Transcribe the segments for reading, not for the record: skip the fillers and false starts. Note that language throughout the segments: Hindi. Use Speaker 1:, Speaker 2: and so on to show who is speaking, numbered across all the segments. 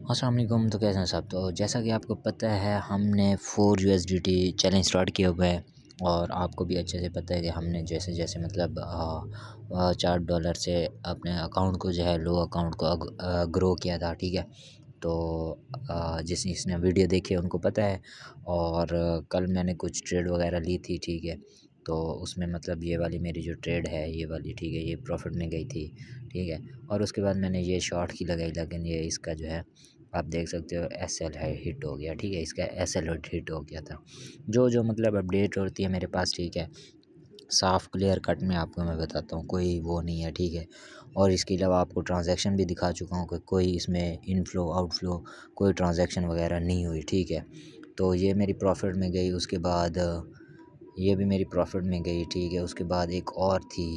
Speaker 1: अस्सलाम वालेकुम। तो कैसे हैं सब। तो जैसा कि आपको पता है हमने 4 USDT चैलेंज स्टार्ट किया हुआ है और आपको भी अच्छे से पता है कि हमने जैसे जैसे मतलब $4 से अपने अकाउंट को जो है लो अकाउंट को ग्रो किया था। ठीक है, तो जिसने वीडियो देखी है उनको पता है। और कल मैंने कुछ ट्रेड वगैरह ली थी। ठीक है, तो उसमें मतलब ये वाली मेरी जो ट्रेड है ये वाली, ठीक है, ये प्रॉफिट में गई थी। ठीक है, और उसके बाद मैंने ये शॉर्ट की लगाई, लेकिन ये इसका जो है आप देख सकते हो SL है हिट हो गया। ठीक है, इसका SL हिट हो गया था। जो मतलब अपडेट होती है मेरे पास, ठीक है, साफ़ क्लियर कट में आपको मैं बताता हूँ, कोई वो नहीं है। ठीक है, और इसके अलावा आपको ट्रांजैक्शन भी दिखा चुका हूँ कि कोई इसमें इनफ्लो आउटफ्लो कोई ट्रांजैक्शन वगैरह नहीं हुई। ठीक है, तो ये मेरी प्रॉफिट में गई। उसके बाद ये भी मेरी प्रॉफिट में गई। ठीक है, उसके बाद एक और थी,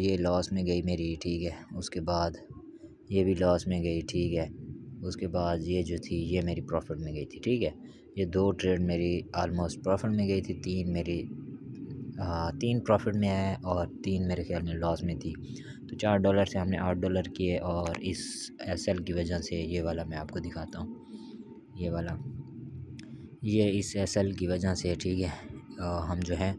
Speaker 1: ये लॉस में गई मेरी। ठीक है, उसके बाद ये भी लॉस में गई। ठीक है, उसके बाद ये जो थी ये मेरी प्रॉफिट में गई थी। ठीक है, ये 2 ट्रेड मेरी आलमोस्ट प्रॉफिट में गई थी, 3 मेरी 3 प्रॉफिट में है और 3 मेरे ख्याल में लॉस में थी। तो $4 से हमने $8 किए और इस SL की वजह से ये वाला मैं आपको दिखाता हूँ, ये वाला, ये इस SL की वजह से, ठीक है, हम जो है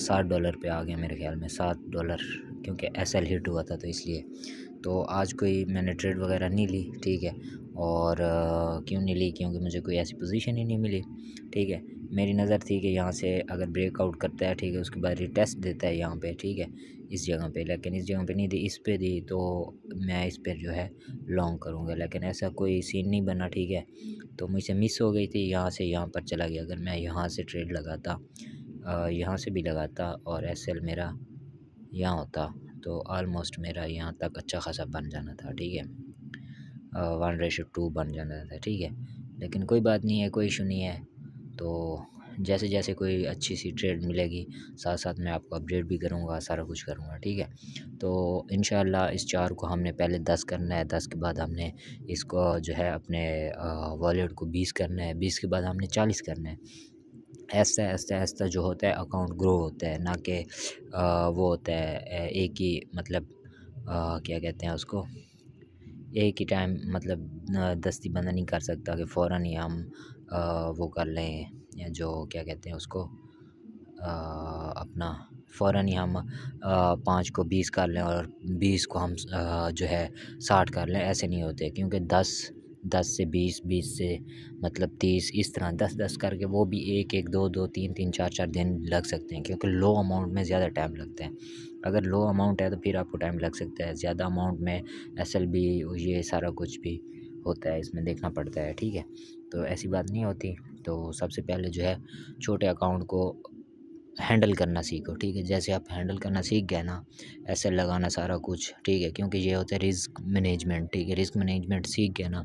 Speaker 1: $7 पे आ गए मेरे ख्याल में, $7, क्योंकि SL हिट हुआ था तो इसलिए। तो आज कोई मैंने ट्रेड वगैरह नहीं ली। ठीक है, और क्यों नहीं ली, क्योंकि मुझे कोई ऐसी पोजीशन ही नहीं मिली। ठीक है, मेरी नज़र थी कि यहाँ से अगर ब्रेकआउट करता है, ठीक है, उसके बाद रिटेस्ट देता है यहाँ पे, ठीक है, इस जगह पे, लेकिन इस जगह पे नहीं दी, इस पे दी, तो मैं इस पर जो है लॉन्ग करूँगा, लेकिन ऐसा कोई सीन नहीं बना। ठीक है, तो मुझसे मिस हो गई थी, यहाँ से यहाँ पर चला गया। अगर मैं यहाँ से ट्रेड लगाता, यहाँ से भी लगाता और SL मेरा यहाँ होता तो आलमोस्ट मेरा यहाँ तक अच्छा खासा बन जाना था। ठीक है, 1:2 बन जाना था। ठीक है, लेकिन कोई बात नहीं है, कोई इशू नहीं है। तो जैसे जैसे कोई अच्छी सी ट्रेड मिलेगी साथ साथ मैं आपको अपडेट भी करूँगा, सारा कुछ करूँगा। ठीक है, तो इंशाल्लाह इस 4 को हमने पहले 10 करना है, 10 के बाद हमने इसको जो है अपने वॉलेट को 20 करना है, 20 के बाद हमने 40 करना है। ऐसा ऐसा ऐसा जो होता है अकाउंट ग्रो होता है, ना कि वो होता है एक ही मतलब क्या कहते हैं उसको, एक ही टाइम मतलब दस्ती बंदा नहीं कर सकता कि फ़ौरन ही हम वो कर लें, या जो क्या कहते हैं उसको, अपना फ़ौरन ही हम 5 को 20 कर लें और 20 को हम जो है 60 कर लें। ऐसे नहीं होते, क्योंकि 10 से 20, 20 से मतलब 30, इस तरह 10-10 करके वो भी 1-1, 2-2, 3-3, 4-4 दिन लग सकते हैं, क्योंकि लो अमाउंट में ज़्यादा टाइम लगता है। अगर लो अमाउंट है तो फिर आपको टाइम लग सकता है, ज़्यादा अमाउंट में SL भी, ये सारा कुछ भी होता है, इसमें देखना पड़ता है। ठीक है, तो ऐसी बात नहीं होती। तो सबसे पहले जो है छोटे अकाउंट को हैंडल करना सीखो। ठीक है, जैसे आप हैंडल करना सीख गए ना, ऐसे लगाना सारा कुछ, ठीक है, क्योंकि ये होता है रिस्क मैनेजमेंट। ठीक है, रिस्क मैनेजमेंट सीख गए ना,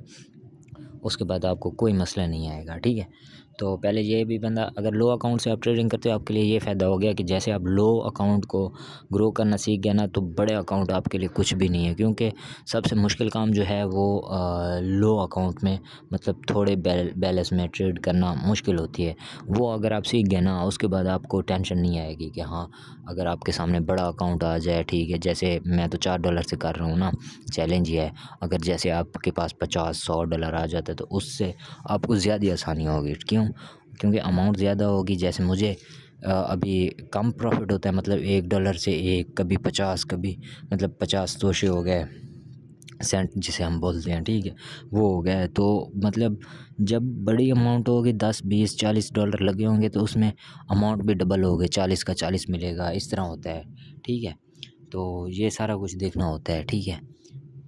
Speaker 1: उसके बाद आपको कोई मसला नहीं आएगा। ठीक है, तो पहले ये भी बंदा, अगर लो अकाउंट से आप ट्रेडिंग करते हो, आपके लिए ये फ़ायदा हो गया कि जैसे आप लो अकाउंट को ग्रो करना सीख गए ना, तो बड़े अकाउंट आपके लिए कुछ भी नहीं है, क्योंकि सबसे मुश्किल काम जो है वो लो अकाउंट में मतलब थोड़े बैलेंस में ट्रेड करना मुश्किल होती है। वो अगर आप सीख गए ना, उसके बाद आपको टेंशन नहीं आएगी कि हाँ अगर आपके सामने बड़ा अकाउंट आ जाए, ठीक है, जैसे मैं तो $4 से कर रहा हूँ ना, चैलेंज ये है, अगर जैसे आपके पास $50-100 आ जाता है तो उससे आपको ज़्यादा आसानी होगी। क्यों? क्योंकि अमाउंट ज़्यादा होगी। जैसे मुझे अभी कम प्रॉफिट होता है, मतलब $1 से एक, कभी 50, कभी मतलब 50 तोशे हो गए, सेंट जिसे हम बोलते हैं, ठीक है, वो हो गया है। तो मतलब जब बड़ी अमाउंट होगी, 10, 20, $40 लगे होंगे, तो उसमें अमाउंट भी डबल हो गए, 40 का 40 मिलेगा, इस तरह होता है। ठीक है, तो ये सारा कुछ देखना होता है। ठीक है,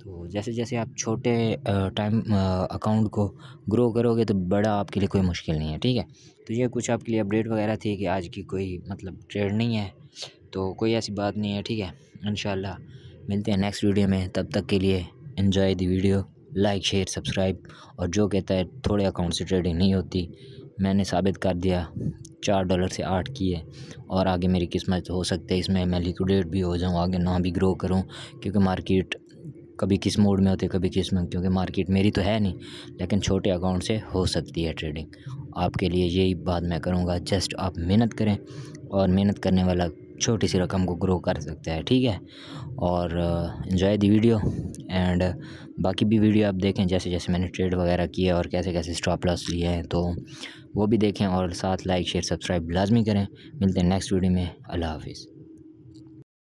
Speaker 1: तो जैसे जैसे आप छोटे टाइम अकाउंट को ग्रो करोगे तो बड़ा आपके लिए कोई मुश्किल नहीं है। ठीक है, तो ये कुछ आपके लिए अपडेट वगैरह थी कि आज की कोई मतलब ट्रेड नहीं है, तो कोई ऐसी बात नहीं है। ठीक है, इंशाल्लाह मिलते हैं नेक्स्ट वीडियो में, तब तक के लिए enjoy the video, like share subscribe. और जो कहता है थोड़े अकाउंट से ट्रेडिंग नहीं होती, मैंने साबित कर दिया, $4 से 8 किए, और आगे मेरी किस्मत हो सकता है इसमें मैं लिक्विडेट भी हो जाऊँ, आगे ना भी ग्रो करूँ, क्योंकि मार्केट कभी किस मोड में होती है, कभी किस में, क्योंकि मार्केट मेरी तो है नहीं, लेकिन छोटे अकाउंट से हो सकती है ट्रेडिंग। आपके लिए यही बात मैं करूँगा, जस्ट आप मेहनत करें, और मेहनत करने वाला छोटी सी रकम को ग्रो कर सकता है, ठीक है। और एंजॉय द वीडियो एंड बाकी भी वीडियो आप देखें, जैसे जैसे मैंने ट्रेड वगैरह किए और कैसे कैसे स्टॉप लॉस लिए हैं, तो वो भी देखें और साथ लाइक शेयर सब्सक्राइब लाजमी करें। मिलते हैं नेक्स्ट वीडियो में। अल्लाह हाफिज़।